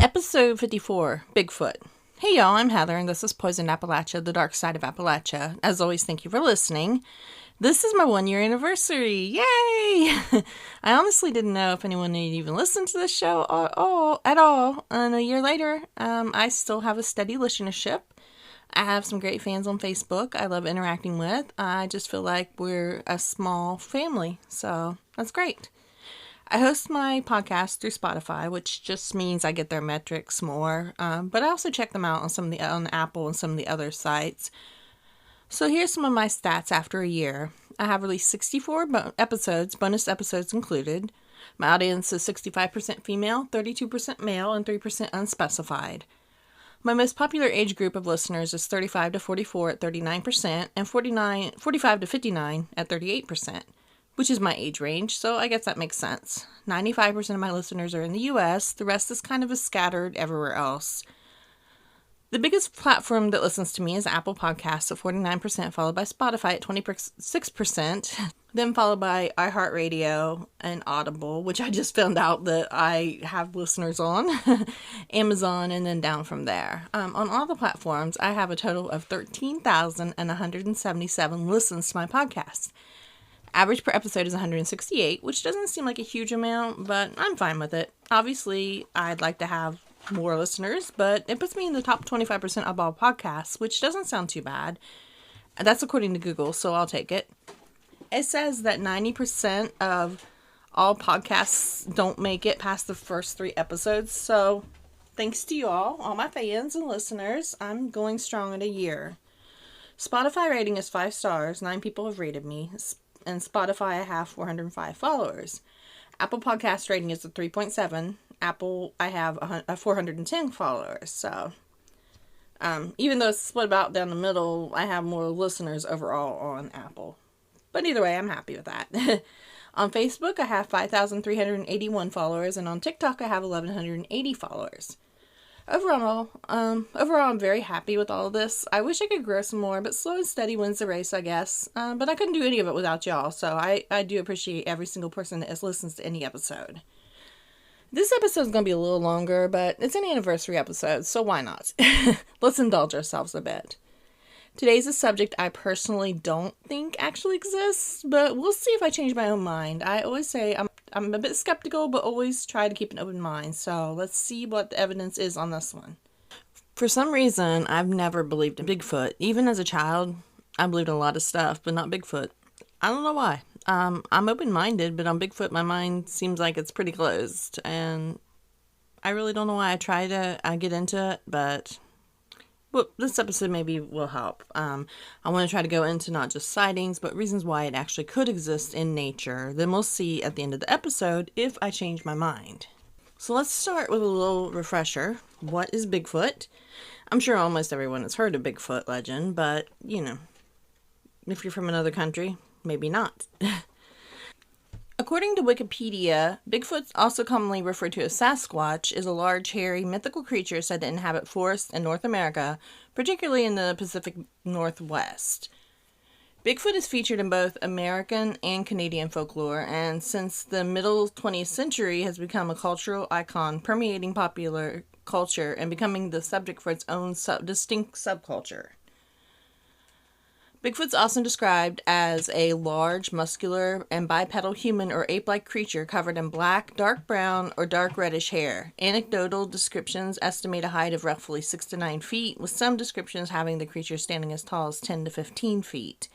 Episode 54, Bigfoot. Hey y'all, I'm Heather, and this is Poisoned Appalachia, the dark side of Appalachia. As always, thank you for listening. This is my 1-year anniversary. Yay! I honestly didn't know if anyone would even listen to this show at all. And a year later, I still have a steady listenership. I have some great fans on Facebook I love interacting with. I just feel like we're a small family, so that's great. I host my podcast through Spotify, which just means I get their metrics more, but I also check them out on Apple and some of the other sites. So here's some of my stats after a year. I have released 64 episodes, bonus episodes included. My audience is 65% female, 32% male, and 3% unspecified. My most popular age group of listeners is 35 to 44 at 39%, and 45 to 59 at 38%. Which is my age range, so I guess that makes sense. 95% of my listeners are in the US, the rest is kind of scattered everywhere else. The biggest platform that listens to me is Apple Podcasts at 49%, followed by Spotify at 26%, then followed by iHeartRadio and Audible, which I just found out that I have listeners on, Amazon, and then down from there. On all the platforms, I have a total of 13,177 listens to my podcast. Average per episode is 168, which doesn't seem like a huge amount, but I'm fine with it. Obviously, I'd like to have more listeners, but it puts me in the top 25% of all podcasts, which doesn't sound too bad. That's according to Google, so I'll take it. It says that 90% of all podcasts don't make it past the first 3 episodes, so thanks to you all my fans and listeners, I'm going strong in a year. Spotify rating is 5 stars, 9 people have rated me. And Spotify, I have 405 followers. Apple Podcast rating is a 3.7. Apple, I have 410 followers. So, even though it's split about down the middle, I have more listeners overall on Apple. But either way, I'm happy with that. On Facebook, I have 5,381 followers. And on TikTok, I have 1,180 followers. Overall, I'm very happy with all of this. I wish I could grow some more, but slow and steady wins the race, I guess. But I couldn't do any of it without y'all, so I do appreciate every single person that listens to any episode. This episode is going to be a little longer, but it's an anniversary episode, so why not? Let's indulge ourselves a bit. Today's a subject I personally don't think actually exists, but we'll see if I change my own mind. I always say I'm a bit skeptical, but always try to keep an open mind. So let's see what the evidence is on this one. For some reason, I've never believed in Bigfoot. Even as a child, I believed in a lot of stuff, but not Bigfoot. I don't know why. I'm open-minded, but on Bigfoot, my mind seems like it's pretty closed. And I really don't know why I try to get into it, but well, this episode maybe will help. I want to try to go into not just sightings, but reasons why it actually could exist in nature. Then we'll see at the end of the episode if I change my mind. So let's start with a little refresher. What is Bigfoot? I'm sure almost everyone has heard of Bigfoot legend, but, if you're from another country, maybe not. According to Wikipedia, Bigfoot, also commonly referred to as Sasquatch, is a large, hairy, mythical creature said to inhabit forests in North America, particularly in the Pacific Northwest. Bigfoot is featured in both American and Canadian folklore, and since the middle 20th century has become a cultural icon permeating popular culture and becoming the subject for its own distinct subculture. Bigfoot's often described as a large, muscular, and bipedal human or ape-like creature covered in black, dark brown, or dark reddish hair. Anecdotal descriptions estimate a height of roughly 6 to 9 feet, with some descriptions having the creature standing as tall as 10 to 15 feet.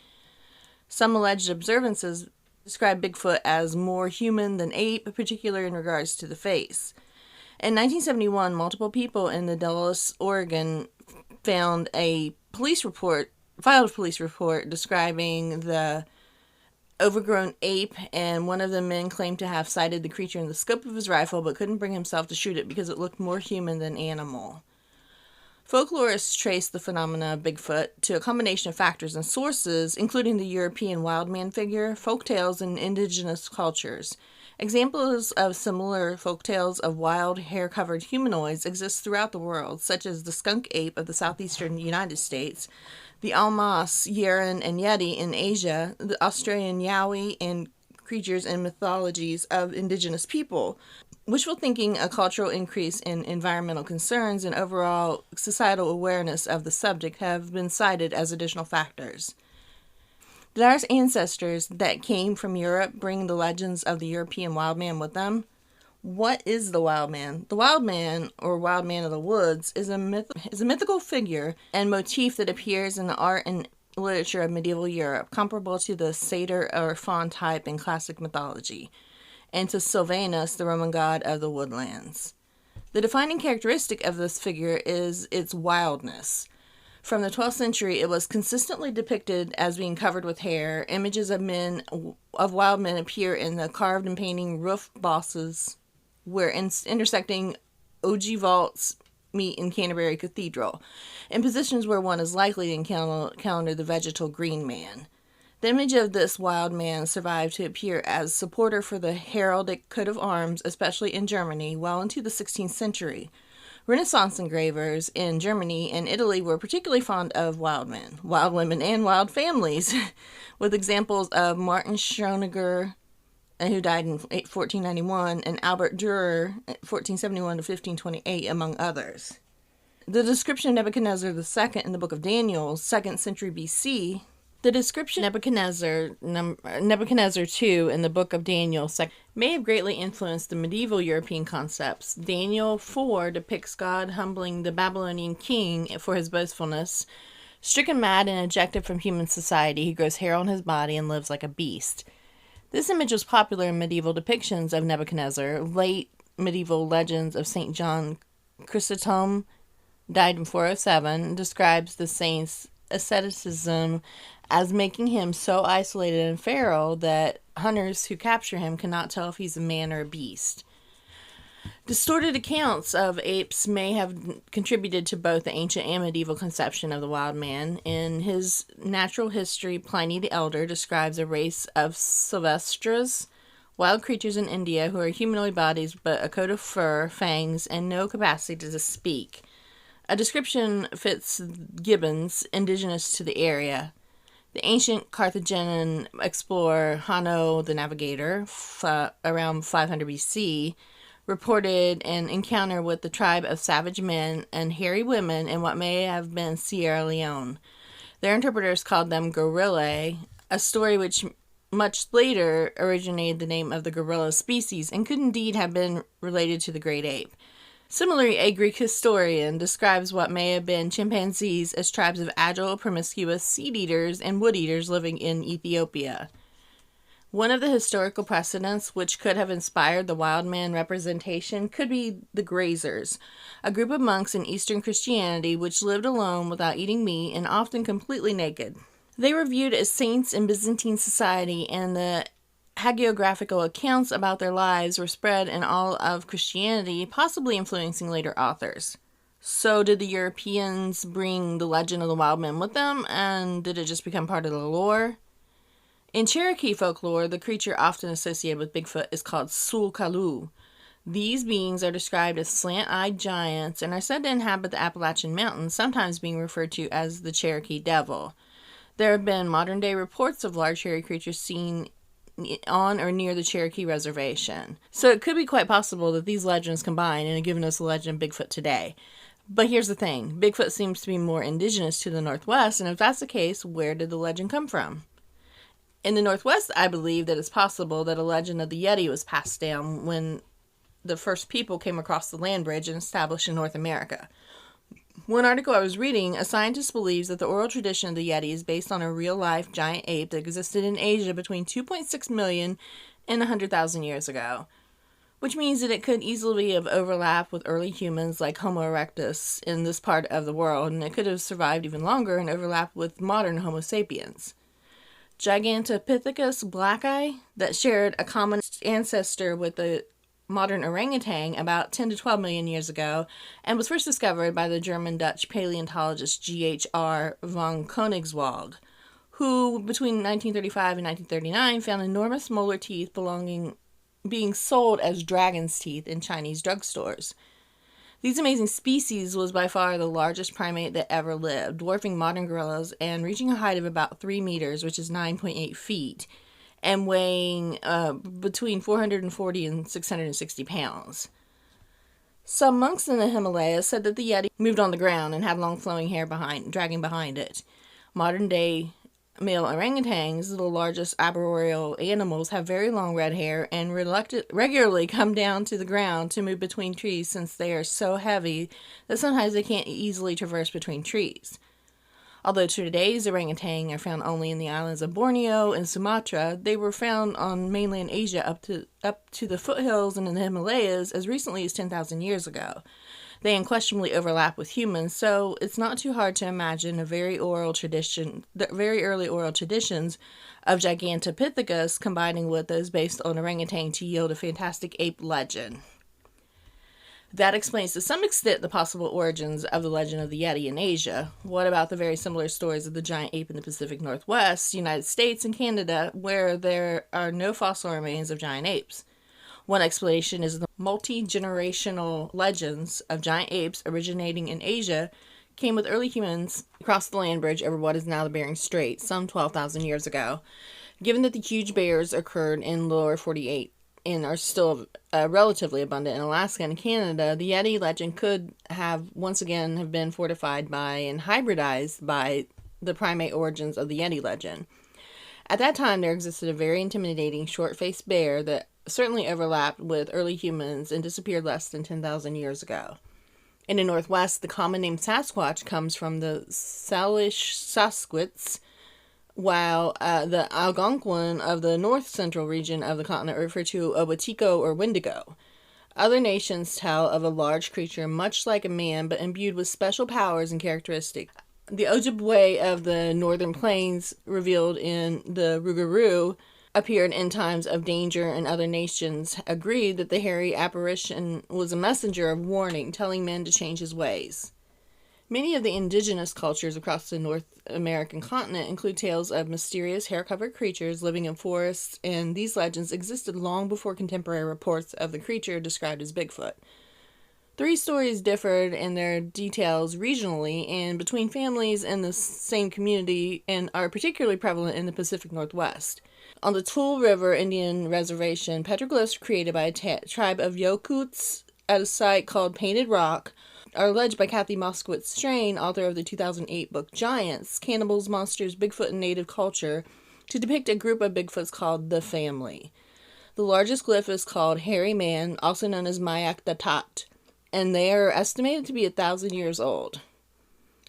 Some alleged observances describe Bigfoot as more human than ape, particularly in regards to the face. In 1971, multiple people in the Dulles, Oregon, filed a police report describing the overgrown ape, and one of the men claimed to have sighted the creature in the scope of his rifle but couldn't bring himself to shoot it because it looked more human than animal. Folklorists trace the phenomena of Bigfoot to a combination of factors and sources, including the European wild man figure, folktales, and indigenous cultures. Examples of similar folktales of wild, hair-covered humanoids exist throughout the world, such as the skunk ape of the southeastern United States, the Almas, Yeren, and Yeti in Asia, the Australian Yowie, and creatures and mythologies of indigenous people. Wishful thinking, a cultural increase in environmental concerns, and overall societal awareness of the subject have been cited as additional factors. Did our ancestors that came from Europe bring the legends of the European wild man with them? What is the wild man? The wild man, or wild man of the woods, is a mythical figure and motif that appears in the art and literature of medieval Europe, comparable to the satyr or faun type in classic mythology, and to Sylvanus, the Roman god of the woodlands. The defining characteristic of this figure is its wildness. From the 12th century, it was consistently depicted as being covered with hair. Images of wild men appear in the carved and painting roof bosses where intersecting ogee vaults meet in Canterbury Cathedral, in positions where one is likely to encounter the vegetal green man. The image of this wild man survived to appear as supporter for the heraldic coat of arms, especially in Germany, well into the 16th century. Renaissance engravers in Germany and Italy were particularly fond of wild men, wild women, and wild families, with examples of Martin Schroninger, who died in 1491, and Albert Dürer, 1471 to 1528, among others. The description of Nebuchadnezzar II in the book of Daniel, 2nd century BC, the description of Nebuchadnezzar II in the book of Daniel may have greatly influenced the medieval European concepts. Daniel 4 depicts God humbling the Babylonian king for his boastfulness. Stricken mad and ejected from human society, he grows hair on his body and lives like a beast. This image was popular in medieval depictions of Nebuchadnezzar. Late medieval legends of St. John Chrysostom, died in 407, describes the saint's asceticism as making him so isolated and feral that hunters who capture him cannot tell if he's a man or a beast. Distorted accounts of apes may have contributed to both the ancient and medieval conception of the wild man. In his Natural History, Pliny the Elder describes a race of sylvestres, wild creatures in India who are humanoid bodies but a coat of fur, fangs, and no capacity to speak. A description fits gibbons indigenous to the area. The ancient Carthaginian explorer Hanno the Navigator, around 500 BC, reported an encounter with the tribe of savage men and hairy women in what may have been Sierra Leone. Their interpreters called them gorillae, a story which much later originated the name of the gorilla species and could indeed have been related to the great ape. Similarly, a Greek historian describes what may have been chimpanzees as tribes of agile, promiscuous seed-eaters and wood-eaters living in Ethiopia. One of the historical precedents which could have inspired the wild man representation could be the Grazers, a group of monks in Eastern Christianity which lived alone without eating meat and often completely naked. They were viewed as saints in Byzantine society, and the hagiographical accounts about their lives were spread in all of Christianity, possibly influencing later authors. So did the Europeans bring the legend of the wild men with them, and did it just become part of the lore? In Cherokee folklore, the creature often associated with Bigfoot is called Sulkalu. These beings are described as slant-eyed giants and are said to inhabit the Appalachian Mountains, sometimes being referred to as the Cherokee Devil. There have been modern-day reports of large hairy creatures seen on or near the Cherokee Reservation. So it could be quite possible that these legends combine and have given us the legend of Bigfoot today. But here's the thing. Bigfoot seems to be more indigenous to the Northwest, and if that's the case, where did the legend come from? In the Northwest, I believe that it's possible that a legend of the Yeti was passed down when the first people came across the land bridge and established in North America. One article I was reading, a scientist believes that the oral tradition of the Yeti is based on a real-life giant ape that existed in Asia between 2.6 million and 100,000 years ago, which means that it could easily have overlapped with early humans like Homo erectus in this part of the world, and it could have survived even longer and overlapped with modern Homo sapiens. Gigantopithecus blacki, that shared a common ancestor with the modern orangutan about 10 to 12 million years ago, and was first discovered by the German-Dutch paleontologist G.H.R. von Koenigswald, who between 1935 and 1939 found enormous molar teeth being sold as dragon's teeth in Chinese drugstores. These amazing species was by far the largest primate that ever lived, dwarfing modern gorillas and reaching a height of about 3 meters, which is 9.8 feet, and weighing between 440 and 660 pounds. Some monks in the Himalayas said that the Yeti moved on the ground and had long flowing hair dragging behind it. Modern-day male orangutans, the largest arboreal animals, have very long red hair and regularly come down to the ground to move between trees since they are so heavy that sometimes they can't easily traverse between trees. Although today's orangutan are found only in the islands of Borneo and Sumatra, they were found on mainland Asia up to the foothills and in the Himalayas as recently as 10,000 years ago. They unquestionably overlap with humans, so it's not too hard to imagine the very early oral traditions of Gigantopithecus combining with those based on orangutan to yield a fantastic ape legend. That explains to some extent the possible origins of the legend of the Yeti in Asia. What about the very similar stories of the giant ape in the Pacific Northwest, United States, and Canada, where there are no fossil remains of giant apes? One explanation is the multi-generational legends of giant apes originating in Asia came with early humans across the land bridge over what is now the Bering Strait some 12,000 years ago. Given that the huge bears occurred in the lower 48 and are still relatively abundant in Alaska and Canada, the Yeti legend could have once again have been fortified by and hybridized by the primate origins of the Yeti legend. At that time, there existed a very intimidating short-faced bear that certainly overlapped with early humans and disappeared less than 10,000 years ago. In the Northwest, the common name Sasquatch comes from the Salish Sasquatch, while the Algonquin of the north-central region of the continent refer to Owatiko or Wendigo. Other nations tell of a large creature much like a man but imbued with special powers and characteristics. The Ojibwe of the northern plains, revealed in the Rougarou, appeared in times of danger, and other nations agreed that the hairy apparition was a messenger of warning, telling men to change his ways. Many of the indigenous cultures across the North American continent include tales of mysterious hair-covered creatures living in forests, and these legends existed long before contemporary reports of the creature described as Bigfoot. Three stories differed in their details regionally and between families in the same community and are particularly prevalent in the Pacific Northwest. On the Tool River Indian Reservation, petroglyphs created by a tribe of Yokuts at a site called Painted Rock are alleged by Kathy Moskowitz Strain, author of the 2008 book Giants, Cannibals, Monsters, Bigfoot, and Native Culture, to depict a group of Bigfoots called the Family. The largest glyph is called Hairy Man, also known as Mayak Datat, and they are estimated to be 1,000 years old.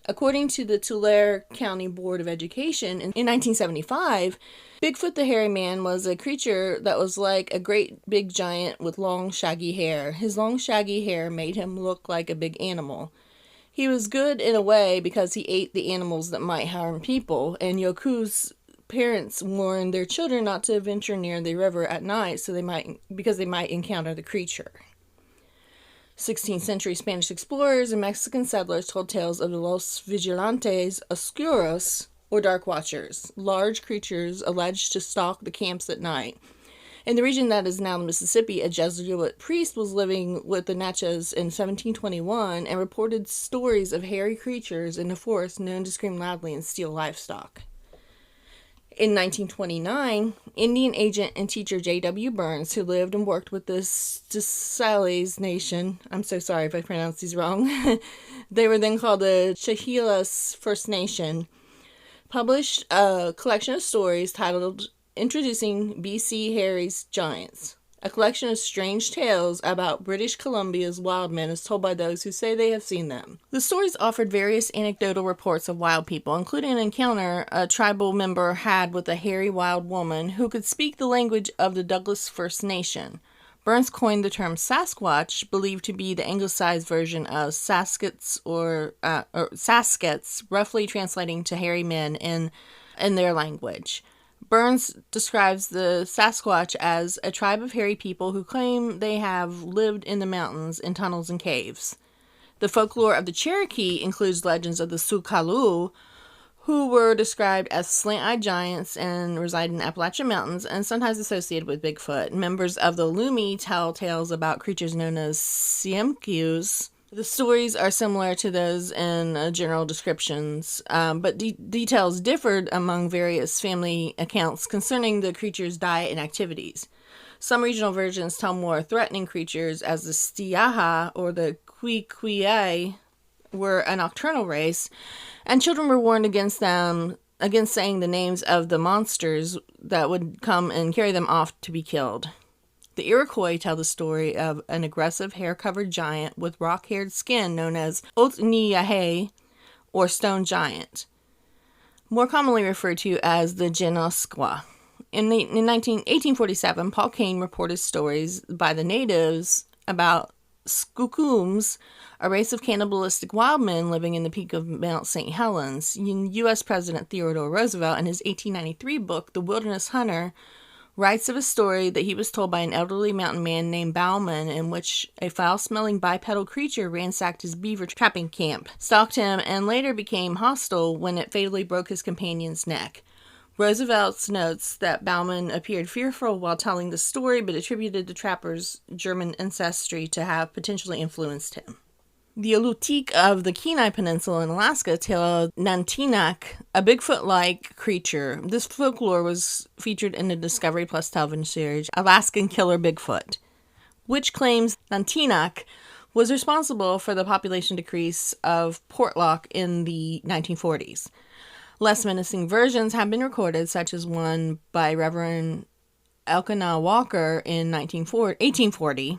According to the Tulare County Board of Education, in 1975, Bigfoot the Hairy Man was a creature that was like a great big giant with long shaggy hair. His long shaggy hair made him look like a big animal. He was good in a way because he ate the animals that might harm people, and Yoku's parents warned their children not to venture near the river at night because they might encounter the creature. 16th century Spanish explorers and Mexican settlers told tales of the Los Vigilantes Oscuros, or Dark Watchers, large creatures alleged to stalk the camps at night. In the region that is now the Mississippi, a Jesuit priest was living with the Natchez in 1721 and reported stories of hairy creatures in the forest known to scream loudly and steal livestock. In 1929, Indian agent and teacher J.W. Burns, who lived and worked with the St'Sales Nation, I'm so sorry if I pronounced these wrong, they were then called the Chehalis First Nation, published a collection of stories titled Introducing B.C. Harry's Giants. A collection of strange tales about British Columbia's wild men as told by those who say they have seen them. The stories offered various anecdotal reports of wild people, including an encounter a tribal member had with a hairy wild woman who could speak the language of the Douglas First Nation. Burns coined the term Sasquatch, believed to be the anglicized version of Saskets or Saskets, roughly translating to hairy men in their language. Burns describes the Sasquatch as a tribe of hairy people who claim they have lived in the mountains, in tunnels, and caves. The folklore of the Cherokee includes legends of the Sukalu, who were described as slant-eyed giants and reside in Appalachian Mountains and sometimes associated with Bigfoot. Members of the Lumi tell tales about creatures known as Siemkius, The stories are similar to those in general descriptions, but details differed among various family accounts concerning the creature's diet and activities. Some regional versions tell more threatening creatures, as the Stiaha or the Quiquiai were a nocturnal race, and children were warned against them, against saying the names of the monsters that would come and carry them off to be killed. The Iroquois tell the story of an aggressive hair-covered giant with rock-haired skin known as Otniahe, or stone giant, more commonly referred to as the Genosqua. In 1847, Paul Kane reported stories by the natives about Skookums, a race of cannibalistic wild men living in the peak of Mount St. Helens. U.S. President Theodore Roosevelt, in his 1893 book, The Wilderness Hunter, writes of a story that he was told by an elderly mountain man named Bauman, in which a foul-smelling bipedal creature ransacked his beaver trapping camp, stalked him, and later became hostile when it fatally broke his companion's neck. Roosevelt notes that Bauman appeared fearful while telling the story, but attributed the trapper's German ancestry to have potentially influenced him. The Alutiiq of the Kenai Peninsula in Alaska tell Nantinak, a Bigfoot-like creature. This folklore was featured in the Discovery Plus television series Alaskan Killer Bigfoot, which claims Nantinak was responsible for the population decrease of Portlock in the 1940s. Less menacing versions have been recorded, such as one by Reverend Elkanah Walker in 1840.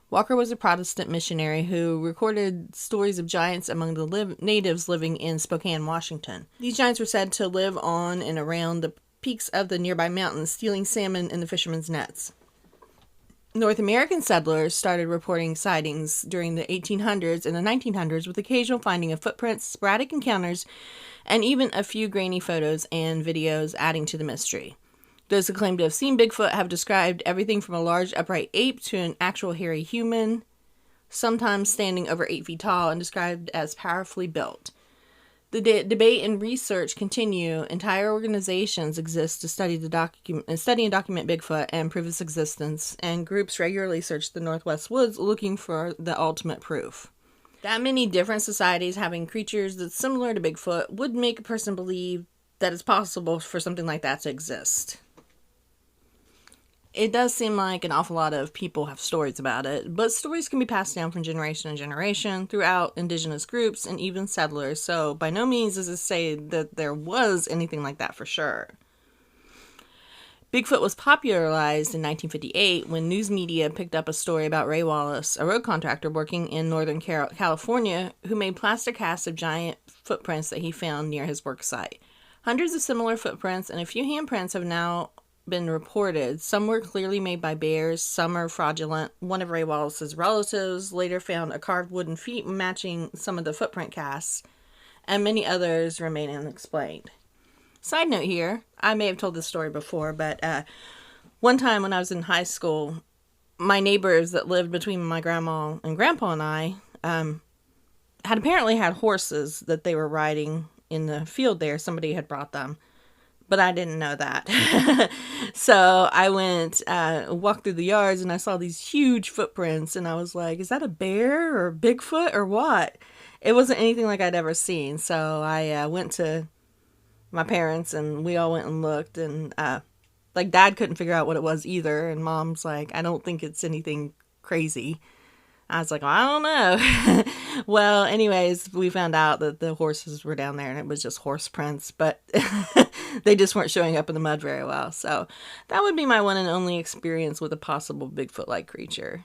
Walker was a Protestant missionary who recorded stories of giants among the natives living in Spokane, Washington. These giants were said to live on and around the peaks of the nearby mountains, stealing salmon in the fishermen's nets. North American settlers started reporting sightings during the 1800s and the 1900s, with occasional finding of footprints, sporadic encounters, and even a few grainy photos and videos adding to the mystery. Those who claim to have seen Bigfoot have described everything from a large upright ape to an actual hairy human, sometimes standing over 8 feet tall and described as powerfully built. The debate and research continue. Entire organizations exist to study and document Bigfoot and prove its existence, and groups regularly search the Northwest woods looking for the ultimate proof. That many different societies having creatures that's similar to Bigfoot would make a person believe that it's possible for something like that to exist. It does seem like an awful lot of people have stories about it, but stories can be passed down from generation to generation throughout indigenous groups and even settlers, so by no means does it say that there was anything like that for sure. Bigfoot was popularized in 1958 when news media picked up a story about Ray Wallace, a road contractor working in Northern California, who made plaster casts of giant footprints that he found near his work site. Hundreds of similar footprints and a few handprints have now been reported. Some were clearly made by bears, some are fraudulent. One of Ray Wallace's relatives later found a carved wooden feet matching some of the footprint casts, and many others remain unexplained. Side note here, I may have told this story before, but one time when I was in high school, my neighbors that lived between my grandma and grandpa and I had apparently had horses that they were riding in the field there. Somebody had brought them. But I didn't know that. So I went, walked through the yards, and I saw these huge footprints, and I was like, is that a bear or Bigfoot or what? It wasn't anything like I'd ever seen. So I went to my parents, and we all went and looked, and Dad couldn't figure out what it was either, and Mom's like, I don't think it's anything crazy. I was like, well, I don't know. Well, anyways, we found out that the horses were down there and it was just horse prints, but they just weren't showing up in the mud very well. So that would be my one and only experience with a possible Bigfoot-like creature.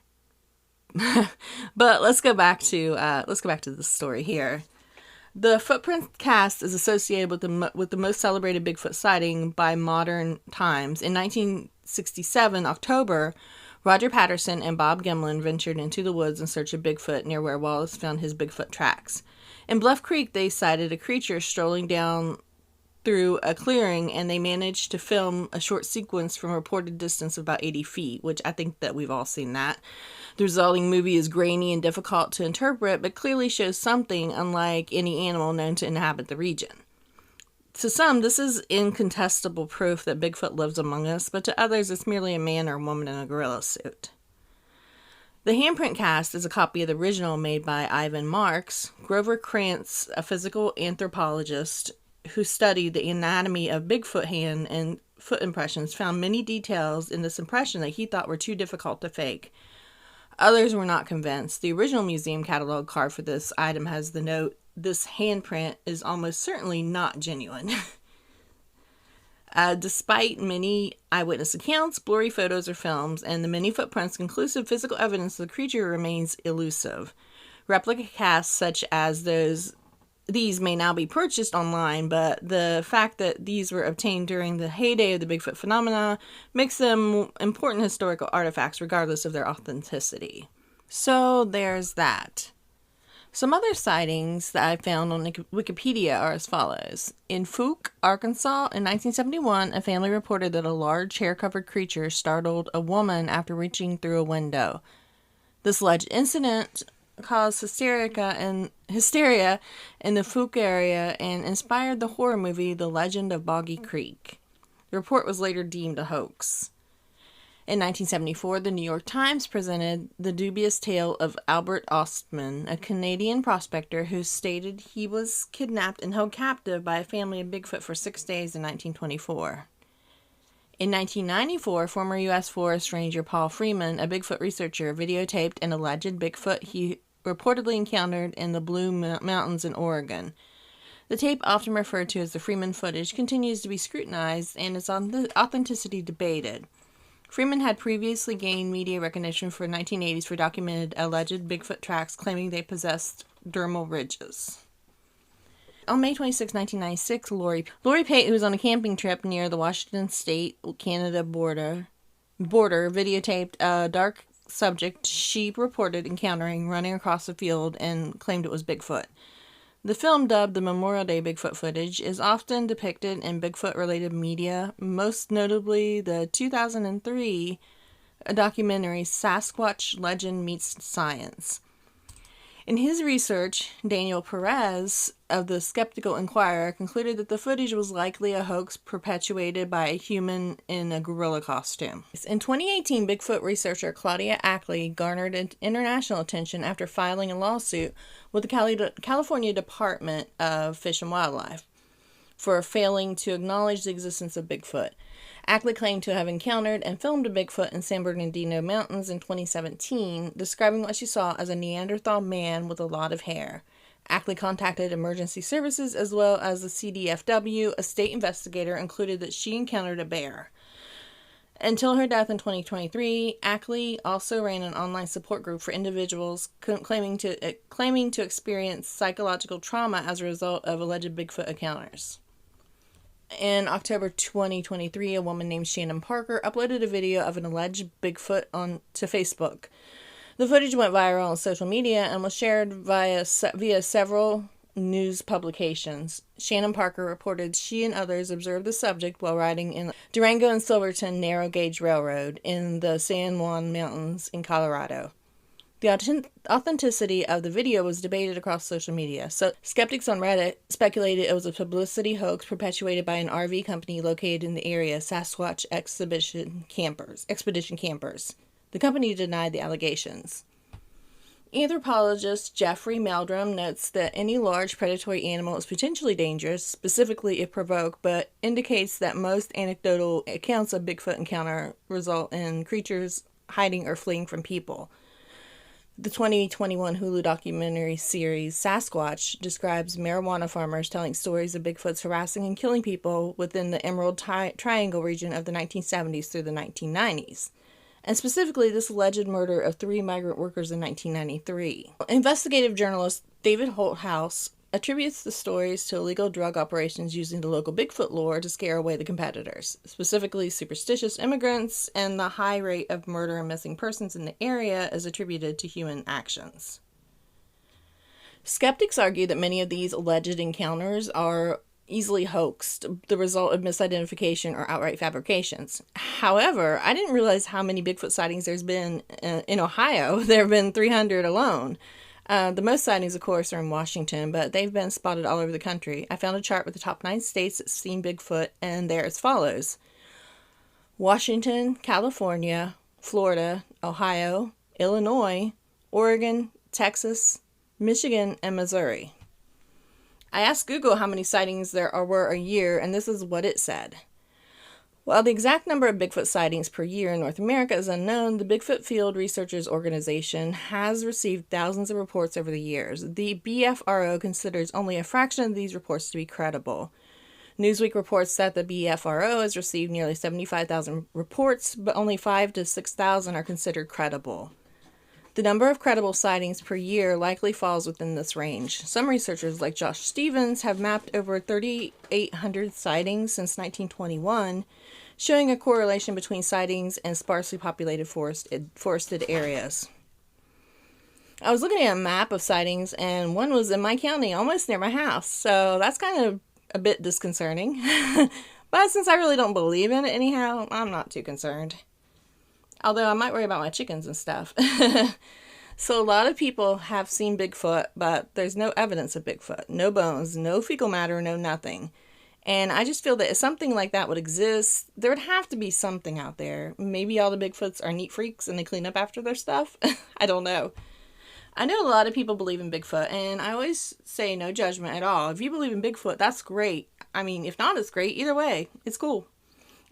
But let's go back to the story here. The footprint cast is associated with the most celebrated Bigfoot sighting by modern times. In 1967, October, Roger Patterson and Bob Gimlin ventured into the woods in search of Bigfoot near where Wallace found his Bigfoot tracks. In Bluff Creek, they sighted a creature strolling down through a clearing, and they managed to film a short sequence from a reported distance of about 80 feet, which I think that we've all seen that. The resulting movie is grainy and difficult to interpret, but clearly shows something unlike any animal known to inhabit the region. To some, this is incontestable proof that Bigfoot lives among us, but to others, it's merely a man or woman in a gorilla suit. The handprint cast is a copy of the original made by Ivan Marks. Grover Krantz, a physical anthropologist who studied the anatomy of Bigfoot hand and foot impressions, found many details in this impression that he thought were too difficult to fake. Others were not convinced. The original museum catalog card for this item has the note, "This handprint is almost certainly not genuine." Despite many eyewitness accounts, blurry photos or films, and the many footprints, conclusive physical evidence of the creature remains elusive. Replica casts such as these may now be purchased online, but the fact that these were obtained during the heyday of the Bigfoot phenomena makes them important historical artifacts regardless of their authenticity. So there's that. Some other sightings that I found on Wikipedia are as follows. In Fouke, Arkansas, in 1971, a family reported that a large hair-covered creature startled a woman after reaching through a window. This alleged incident caused hysteria in the Fouke area and inspired the horror movie The Legend of Boggy Creek. The report was later deemed a hoax. In 1974, the New York Times presented the dubious tale of Albert Ostman, a Canadian prospector who stated he was kidnapped and held captive by a family of Bigfoot for 6 days in 1924. In 1994, former U.S. Forest Ranger Paul Freeman, a Bigfoot researcher, videotaped an alleged Bigfoot he reportedly encountered in the Blue Mountains in Oregon. The tape, often referred to as the Freeman footage, continues to be scrutinized and its authenticity debated. Freeman had previously gained media recognition for 1980s for documented alleged Bigfoot tracks claiming they possessed dermal ridges. On May 26, 1996, Lori Pate, who was on a camping trip near the Washington State-Canada border, videotaped a dark subject she reported encountering running across the field and claimed it was Bigfoot. The film, dubbed the Memorial Day Bigfoot footage, is often depicted in Bigfoot-related media, most notably the 2003 documentary Sasquatch Legend Meets Science. In his research, Daniel Perez of the Skeptical Inquirer concluded that the footage was likely a hoax perpetuated by a human in a gorilla costume. In 2018, Bigfoot researcher Claudia Ackley garnered international attention after filing a lawsuit with the California Department of Fish and Wildlife for failing to acknowledge the existence of Bigfoot. Ackley claimed to have encountered and filmed a Bigfoot in San Bernardino Mountains in 2017, describing what she saw as a Neanderthal man with a lot of hair. Ackley contacted emergency services as well as the CDFW. A state investigator concluded that she encountered a bear. Until her death in 2023, Ackley also ran an online support group for individuals claiming to experience psychological trauma as a result of alleged Bigfoot encounters. In October 2023, a woman named Shannon Parker uploaded a video of an alleged Bigfoot to Facebook. The footage went viral on social media and was shared via several news publications. Shannon Parker reported she and others observed the subject while riding in Durango and Silverton Narrow Gauge Railroad in the San Juan Mountains in Colorado. The authenticity of the video was debated across social media. So skeptics on Reddit speculated it was a publicity hoax perpetuated by an RV company located in the area, Sasquatch Expedition Campers. The company denied the allegations. Anthropologist Jeffrey Meldrum notes that any large predatory animal is potentially dangerous, specifically if provoked, but indicates that most anecdotal accounts of Bigfoot encounter result in creatures hiding or fleeing from people. The 2021 Hulu documentary series Sasquatch describes marijuana farmers telling stories of Bigfoots harassing and killing people within the Emerald Triangle region of the 1970s through the 1990s. And specifically, this alleged murder of 3 migrant workers in 1993. Investigative journalist David Holthouse attributes the stories to illegal drug operations using the local Bigfoot lore to scare away the competitors, specifically superstitious immigrants, and the high rate of murder and missing persons in the area is attributed to human actions. Skeptics argue that many of these alleged encounters are easily hoaxed, the result of misidentification or outright fabrications. However, I didn't realize how many Bigfoot sightings there's been in Ohio. There have been 300 alone. The most sightings, of course, are in Washington, but they've been spotted all over the country. I found a chart with the top 9 states that's seen Bigfoot, and they're as follows: Washington, California, Florida, Ohio, Illinois, Oregon, Texas, Michigan, and Missouri. I asked Google how many sightings there were a year, and this is what it said. While the exact number of Bigfoot sightings per year in North America is unknown, the Bigfoot Field Researchers Organization has received thousands of reports over the years. The BFRO considers only a fraction of these reports to be credible. Newsweek reports that the BFRO has received nearly 75,000 reports, but only 5,000 to 6,000 are considered credible. The number of credible sightings per year likely falls within this range. Some researchers, like Josh Stevens, have mapped over 3,800 sightings since 1921, showing a correlation between sightings and sparsely populated forested areas. I was looking at a map of sightings, and one was in my county, almost near my house, so that's kind of a bit disconcerting. But since I really don't believe in it anyhow, I'm not too concerned. Although I might worry about my chickens and stuff. So a lot of people have seen Bigfoot, but there's no evidence of Bigfoot. No bones, no fecal matter, no nothing. And I just feel that if something like that would exist, there would have to be something out there. Maybe all the Bigfoots are neat freaks and they clean up after their stuff. I don't know. I know a lot of people believe in Bigfoot, and I always say no judgment at all. If you believe in Bigfoot, that's great. I mean, if not, it's great. Either way, it's cool.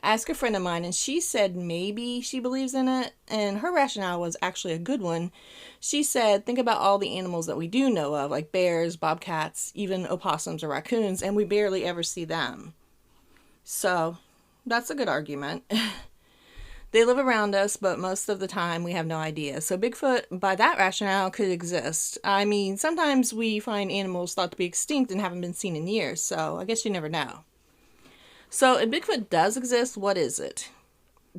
I asked a friend of mine, and she said maybe she believes in it, and her rationale was actually a good one. She said, think about all the animals that we do know of, like bears, bobcats, even opossums or raccoons, and we barely ever see them. So, that's a good argument. They live around us, but most of the time we have no idea. So Bigfoot, by that rationale, could exist. I mean, sometimes we find animals thought to be extinct and haven't been seen in years, so I guess you never know. So, if Bigfoot does exist, what is it?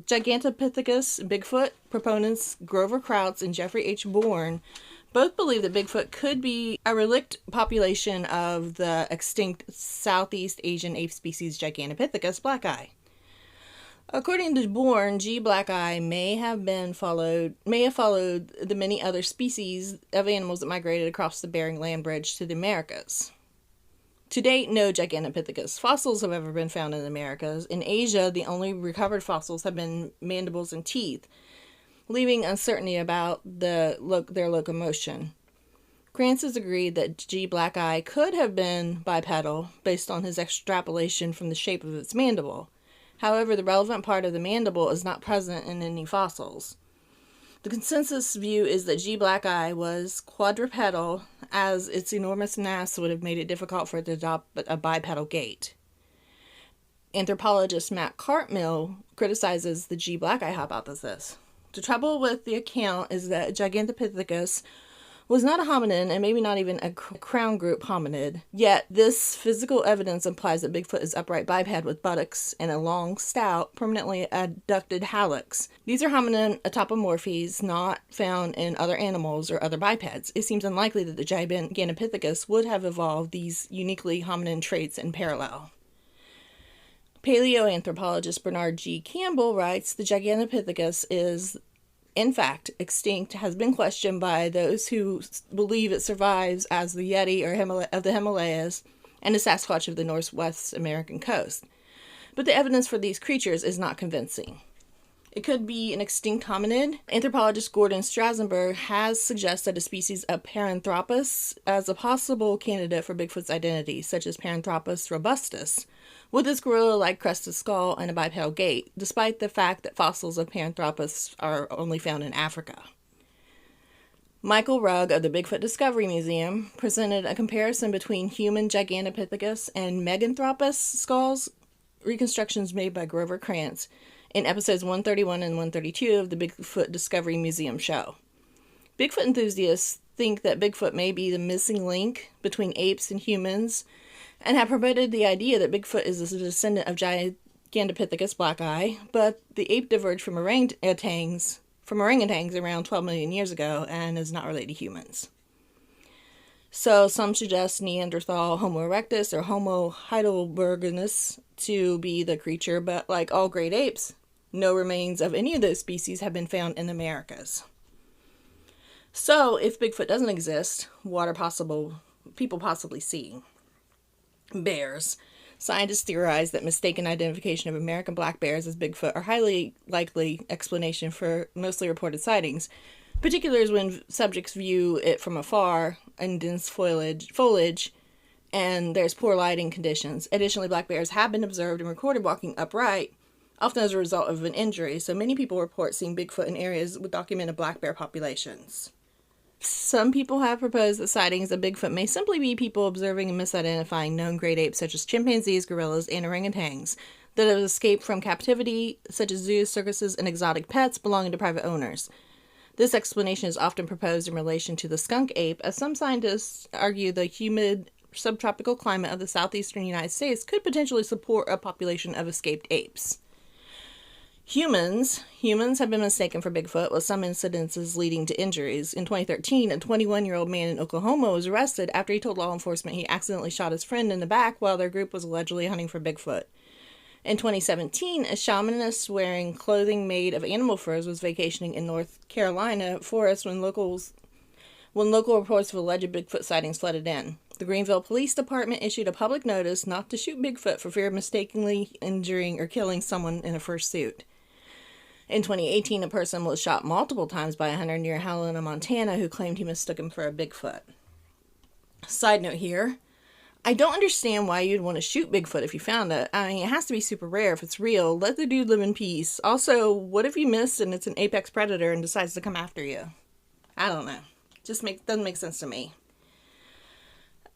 Gigantopithecus Bigfoot proponents Grover Krauts and Jeffrey H. Bourne both believe that Bigfoot could be a relict population of the extinct Southeast Asian ape species Gigantopithecus blackeye. According to Bourne, G. blackeye may have followed the many other species of animals that migrated across the Bering Land Bridge to the Americas. To date, no Gigantopithecus fossils have ever been found in the Americas. In Asia, the only recovered fossils have been mandibles and teeth, leaving uncertainty about their locomotion. Krantz has agreed that G. blackeye could have been bipedal based on his extrapolation from the shape of its mandible. However, the relevant part of the mandible is not present in any fossils. The consensus view is that G. blackeye was quadrupedal, as its enormous mass would have made it difficult for it to adopt a bipedal gait. Anthropologist Matt Cartmill criticizes the G. blackeye hypothesis. The trouble with the account is that Gigantopithecus was not a hominin and maybe not even a crown group hominid. Yet this physical evidence implies that Bigfoot is upright biped with buttocks and a long, stout, permanently adducted hallux. These are hominin autapomorphies not found in other animals or other bipeds. It seems unlikely that the Gigantopithecus would have evolved these uniquely hominin traits in parallel. Paleoanthropologist Bernard G. Campbell writes, the Gigantopithecus is in fact extinct, has been questioned by those who believe it survives as the Yeti of the Himalayas and the Sasquatch of the Northwest American coast. But the evidence for these creatures is not convincing. It could be an extinct hominid. Anthropologist Gordon Strasenberg has suggested a species of Paranthropus as a possible candidate for Bigfoot's identity, such as Paranthropus robustus, with its gorilla-like crested skull and a bipedal gait, despite the fact that fossils of Paranthropus are only found in Africa. Michael Rugg of the Bigfoot Discovery Museum presented a comparison between human Gigantopithecus and Meganthropus skulls, reconstructions made by Grover Krantz, in episodes 131 and 132 of the Bigfoot Discovery Museum show. Bigfoot enthusiasts think that Bigfoot may be the missing link between apes and humans, and have promoted the idea that Bigfoot is a descendant of Gigantopithecus blackeye, but the ape diverged from orangutans around 12 million years ago and is not related to humans. So some suggest Neanderthal, Homo erectus, or Homo heidelbergensis to be the creature, but like all great apes, no remains of any of those species have been found in the Americas. So if Bigfoot doesn't exist, what are people possibly seeing? Bears. Scientists theorize that mistaken identification of American black bears as Bigfoot are highly likely explanation for mostly reported sightings. Particular is when subjects view it from afar in dense foliage and there's poor lighting conditions. Additionally, black bears have been observed and recorded walking upright, often as a result of an injury, so many people report seeing Bigfoot in areas with documented black bear populations. Some people have proposed that sightings of Bigfoot may simply be people observing and misidentifying known great apes such as chimpanzees, gorillas, and orangutans that have escaped from captivity, such as zoos, circuses, and exotic pets belonging to private owners. This explanation is often proposed in relation to the skunk ape, as some scientists argue the humid subtropical climate of the southeastern United States could potentially support a population of escaped apes. Humans have been mistaken for Bigfoot, with some incidences leading to injuries. In 2013, a 21-year-old man in Oklahoma was arrested after he told law enforcement he accidentally shot his friend in the back while their group was allegedly hunting for Bigfoot. In 2017, a shamanist wearing clothing made of animal furs was vacationing in North Carolina forest when local reports of alleged Bigfoot sightings flooded in. The Greenville Police Department issued a public notice not to shoot Bigfoot for fear of mistakenly injuring or killing someone in a fursuit. In 2018, a person was shot multiple times by a hunter near Helena, Montana, who claimed he mistook him for a Bigfoot. Side note here, I don't understand why you'd want to shoot Bigfoot if you found it. I mean, it has to be super rare if it's real. Let the dude live in peace. Also, what if you missed and it's an apex predator and decides to come after you? I don't know. Doesn't make sense to me.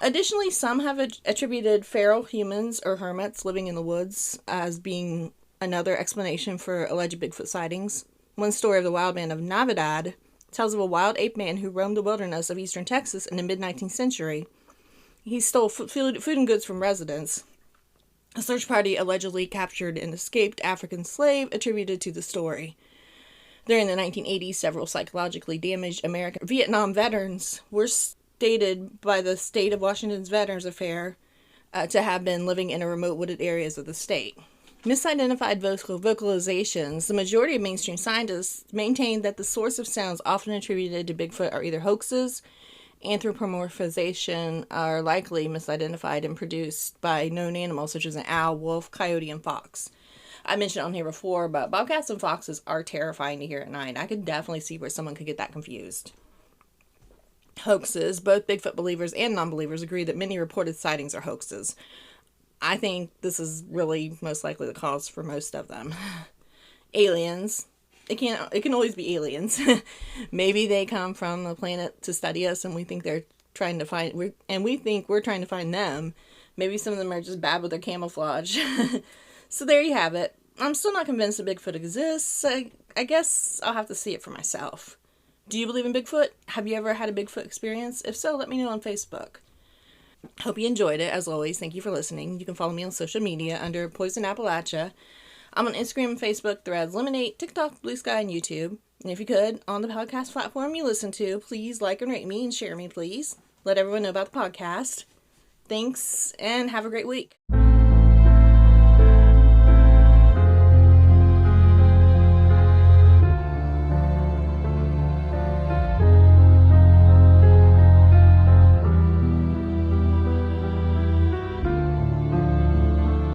Additionally, some have attributed feral humans or hermits living in the woods as being another explanation for alleged Bigfoot sightings. One story of the wild man of Navidad tells of a wild ape man who roamed the wilderness of eastern Texas in the mid-19th century. He stole food and goods from residents. A search party allegedly captured an escaped African slave attributed to the story. During the 1980s, several psychologically damaged American Vietnam veterans were stated by the state of Washington's Veterans Affairs to have been living in remote wooded areas of the state. Misidentified vocalizations. The majority of mainstream scientists maintain that the source of sounds often attributed to Bigfoot are either hoaxes, anthropomorphization, are likely misidentified and produced by known animals such as an owl, wolf, coyote, and fox. I mentioned it on here before, but bobcats and foxes are terrifying to hear at night. I could definitely see where someone could get that confused. Hoaxes. Both Bigfoot believers and non-believers agree that many reported sightings are hoaxes. I think this is really most likely the cause for most of them. Aliens. It can always be aliens. Maybe they come from a planet to study us and we think they're trying to find, we think we're trying to find them. Maybe some of them are just bad with their camouflage. So there you have it. I'm still not convinced that Bigfoot exists. I guess I'll have to see it for myself. Do you believe in Bigfoot? Have you ever had a Bigfoot experience? If so, let me know on Facebook. Hope you enjoyed it. As always, thank you for listening. You can follow me on social media under Poison Appalachia. I'm on Instagram and Facebook, Threads, Lemonade, TikTok, Blue Sky, and YouTube. And if you could, on the podcast platform you listen to, please like and rate me and share me, please. Let everyone know about the podcast. Thanks, and have a great week.